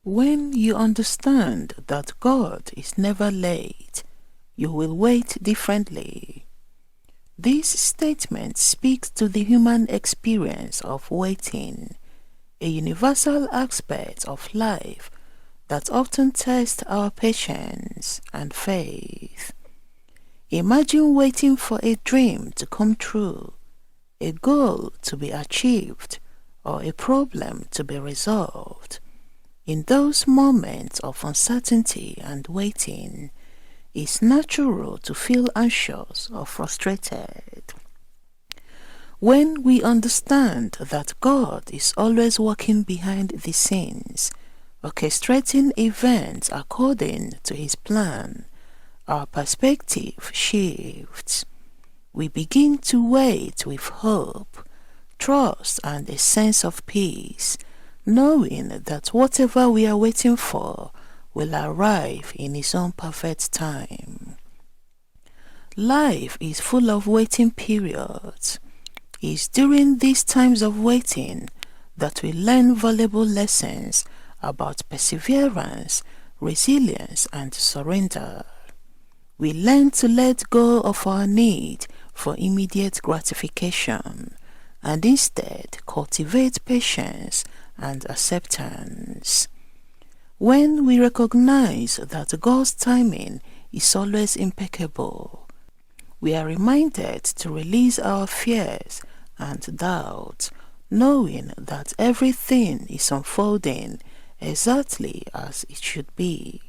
When you understand that God is never late, you will wait differently. This statement speaks to the human experience of waiting, a universal aspect of life that often tests our patience and faith. Imagine waiting for a dream to come true, a goal to be achieved, or a problem to be resolved. In those moments of uncertainty and waiting, it's natural to feel anxious or frustrated. When we understand that God is always working behind the scenes, orchestrating events according to His plan, our perspective shifts. We begin to wait with hope, trust, and a sense of peace, knowing that whatever we are waiting for will arrive in His own perfect time. Life is full of waiting periods. It's during these times of waiting that we learn valuable lessons about perseverance, resilience, and surrender. We learn to let go of our need for immediate gratification and instead cultivate patience and acceptance. When we recognize that God's timing is always impeccable, we are reminded to release our fears and doubts, knowing that everything is unfolding exactly as it should be.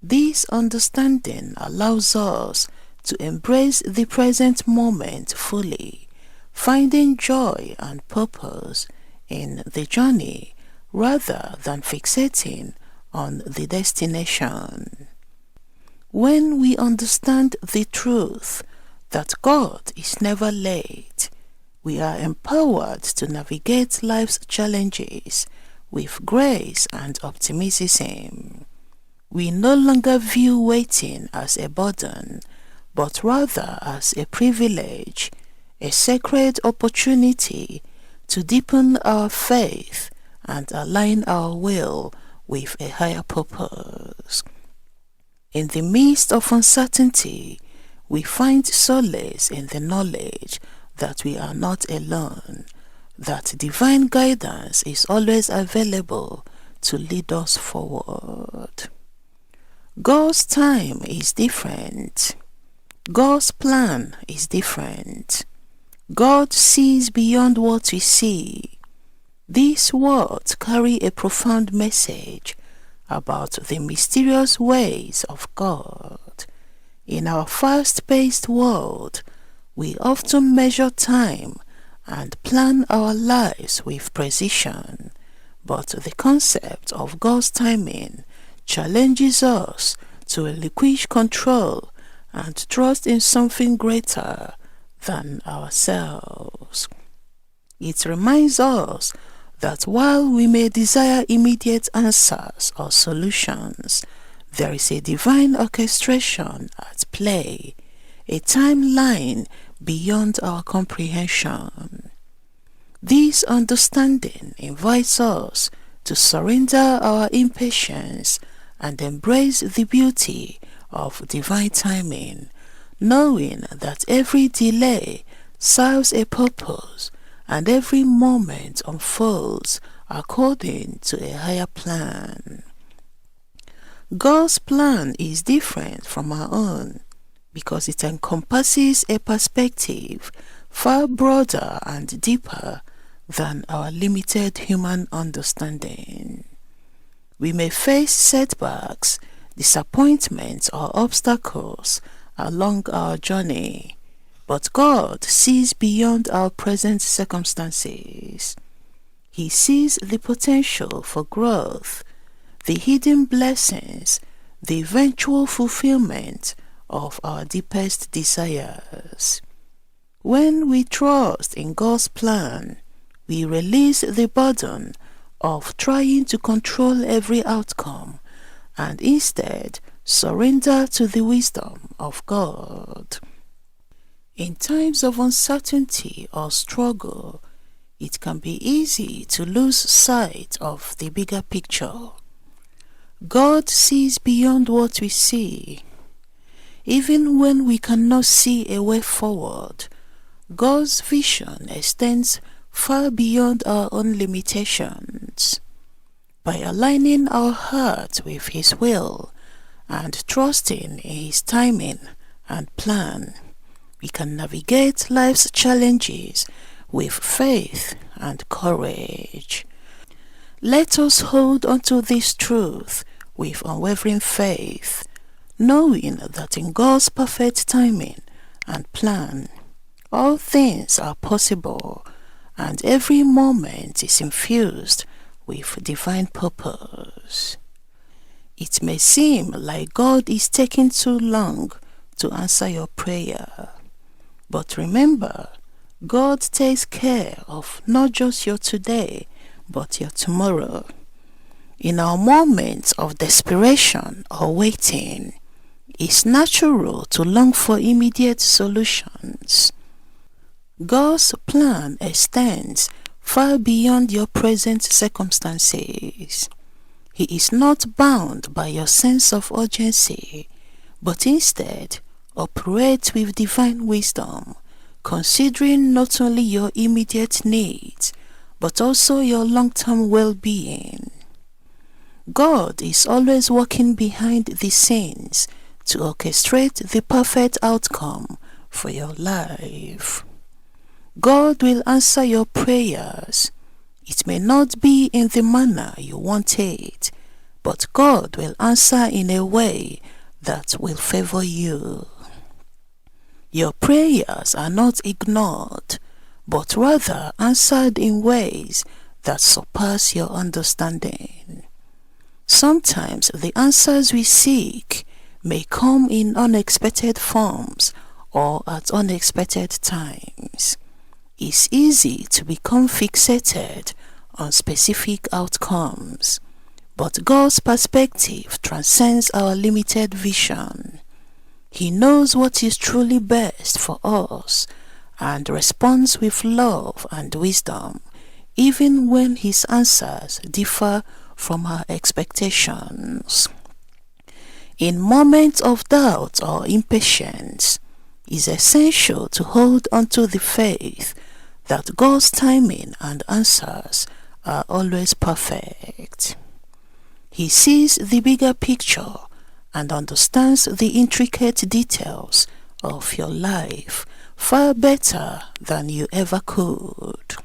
This understanding allows us to embrace the present moment fully, finding joy and purpose in the journey rather than fixating on the destination. When we understand the truth that God is never late, we are empowered to navigate life's challenges with grace and optimism. We no longer view waiting as a burden, but rather as a privilege, a sacred opportunity to deepen our faith and align our will with a higher purpose. In the midst of uncertainty, we find solace in the knowledge that we are not alone, that divine guidance is always available to lead us forward. God's time is different. God's plan is different. God sees beyond what we see. These words carry a profound message about the mysterious ways of God. In our fast-paced world, we often measure time and plan our lives with precision, but the concept of God's timing challenges us to relinquish control and trust in something greater than ourselves. It reminds us that while we may desire immediate answers or solutions, there is a divine orchestration at play, a timeline beyond our comprehension. This understanding invites us to surrender our impatience and embrace the beauty of divine timing, knowing that every delay serves a purpose and every moment unfolds according to a higher plan. God's plan is different from our own because it encompasses a perspective far broader and deeper than our limited human understanding. We may face setbacks, disappointments, or obstacles along our journey, but God sees beyond our present circumstances. He sees the potential for growth, the hidden blessings, the eventual fulfillment of our deepest desires. When we trust in God's plan, we release the burden of trying to control every outcome and instead surrender to the wisdom of God. In times of uncertainty or struggle, it can be easy to lose sight of the bigger picture. God sees beyond what we see. Even when we cannot see a way forward, God's vision extends far beyond our own limitations. By aligning our heart with His will and trusting in His timing and plan, we can navigate life's challenges with faith and courage. Let us hold on to this truth with unwavering faith, knowing that in God's perfect timing and plan, all things are possible and every moment is infused with divine purpose. It may seem like God is taking too long to answer your prayer, but remember, God takes care of not just your today, but your tomorrow. In our moments of desperation or waiting, it's natural to long for immediate solutions. God's plan extends far beyond your present circumstances. He is not bound by your sense of urgency, but instead operates with divine wisdom, considering not only your immediate needs, but also your long-term well-being. God is always working behind the scenes to orchestrate the perfect outcome for your life. God will answer your prayers. It may not be in the manner you want it, but God will answer in a way that will favor you. Your prayers are not ignored, but rather answered in ways that surpass your understanding. Sometimes the answers we seek may come in unexpected forms or at unexpected times. It's easy to become fixated on specific outcomes, but God's perspective transcends our limited vision. He knows what is truly best for us and responds with love and wisdom, even when His answers differ from our expectations. In moments of doubt or impatience, it's essential to hold on to the faith that God's timing and answers are always perfect. He sees the bigger picture and understands the intricate details of your life far better than you ever could.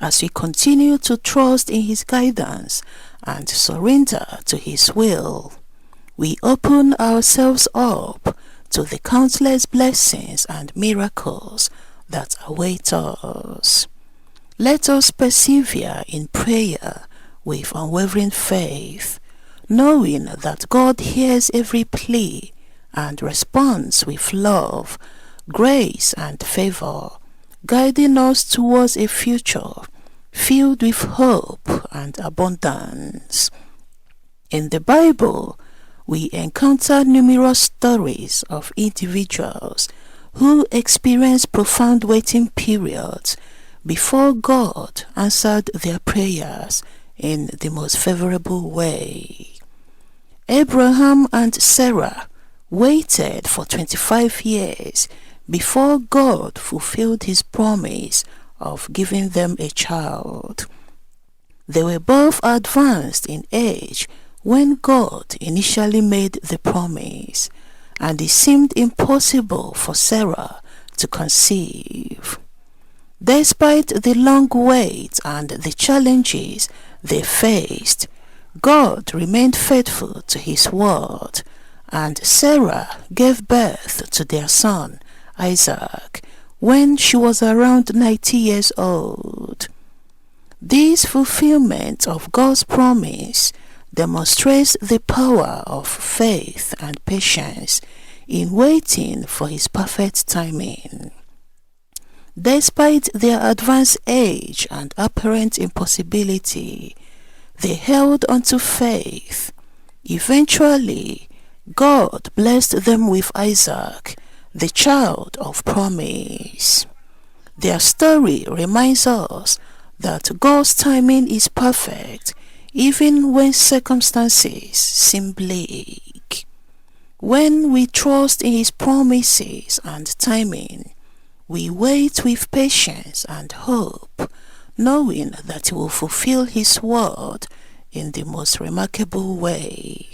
As we continue to trust in His guidance and surrender to His will, we open ourselves up to the countless blessings and miracles that await us. Let us persevere in prayer with unwavering faith, knowing that God hears every plea and responds with love, grace and favor, guiding us towards a future filled with hope and abundance. In the Bible, we encounter numerous stories of individuals who experienced profound waiting periods before God answered their prayers in the most favorable way. Abraham and Sarah waited for 25 years before God fulfilled His promise of giving them a child. They were both advanced in age when God initially made the promise, and it seemed impossible for Sarah to conceive. Despite the long wait and the challenges they faced, God remained faithful to His word, and Sarah gave birth to their son, Isaac, when she was around 90 years old. This fulfillment of God's promise demonstrates the power of faith and patience in waiting for His perfect timing. Despite their advanced age and apparent impossibility, they held onto faith. Eventually, God blessed them with Isaac, the child of promise. Their story reminds us that God's timing is perfect even when circumstances seem bleak. When we trust in His promises and timing, we wait with patience and hope, knowing that He will fulfill His word in the most remarkable way.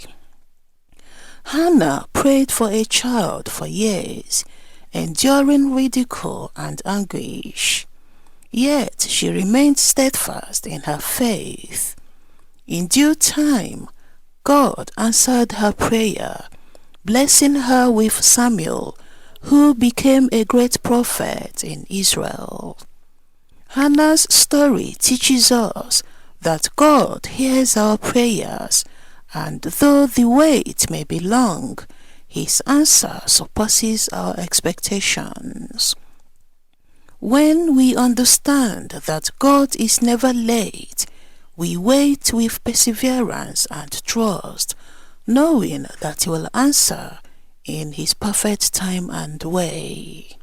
Hannah prayed for a child for years, enduring ridicule and anguish. Yet she remained steadfast in her faith. In due time, God answered her prayer, blessing her with Samuel, who became a great prophet in Israel. Hannah's story teaches us that God hears our prayers, and though the wait may be long, His answer surpasses our expectations. When we understand that God is never late, we wait with perseverance and trust, knowing that He will answer in His perfect time and way.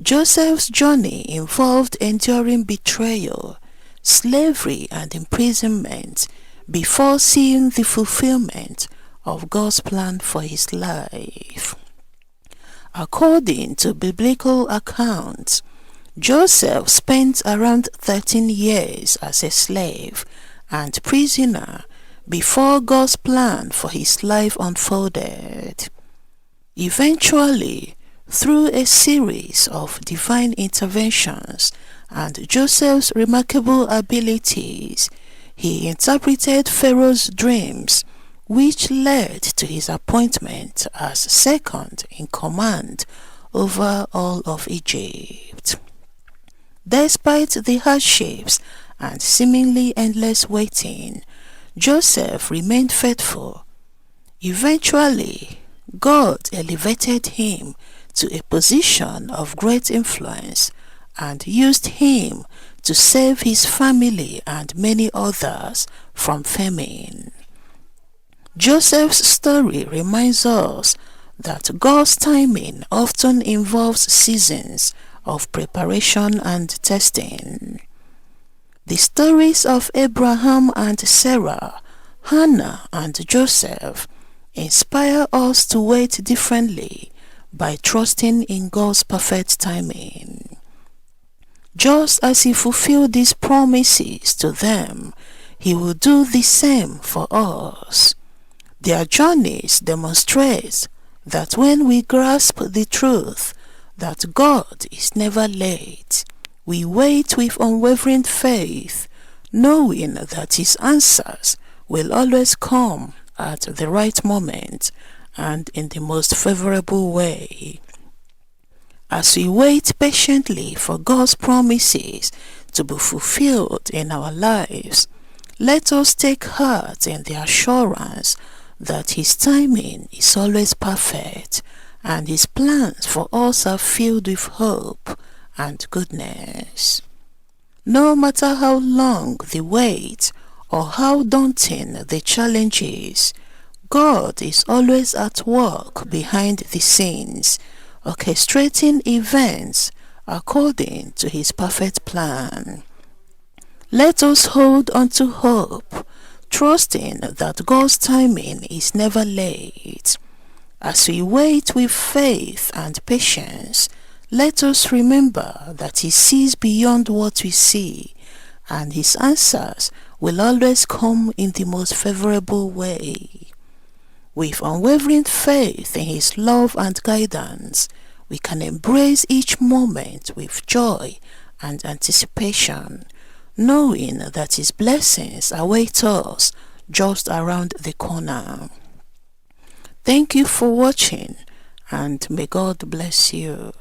Joseph's journey involved enduring betrayal, slavery and imprisonment before seeing the fulfillment of God's plan for his life. According to biblical accounts, Joseph spent around 13 years as a slave and prisoner before God's plan for his life unfolded. Eventually, through a series of divine interventions and Joseph's remarkable abilities, he interpreted Pharaoh's dreams, which led to his appointment as second in command over all of Egypt. Despite the hardships and seemingly endless waiting, Joseph remained faithful. Eventually, God elevated him to a position of great influence and used him to save his family and many others from famine. Joseph's story reminds us that God's timing often involves seasons of preparation and testing. The stories of Abraham and Sarah, Hannah and Joseph inspire us to wait differently by trusting in God's perfect timing. Just as He fulfilled these promises to them, He will do the same for us. Their journeys demonstrate that when we grasp the truth that God is never late, we wait with unwavering faith, knowing that His answers will always come at the right moment and in the most favorable way. As we wait patiently for God's promises to be fulfilled in our lives, let us take heart in the assurance that His timing is always perfect and His plans for us are filled with hope and goodness. No matter how long the wait or how daunting the challenges, God is always at work behind the scenes, orchestrating events according to His perfect plan. Let us hold on to hope, trusting that God's timing is never late. As we wait with faith and patience, let us remember that He sees beyond what we see, and His answers will always come in the most favorable way. With unwavering faith in His love and guidance, we can embrace each moment with joy and anticipation, knowing that His blessings await us just around the corner. Thank you for watching, and may God bless you.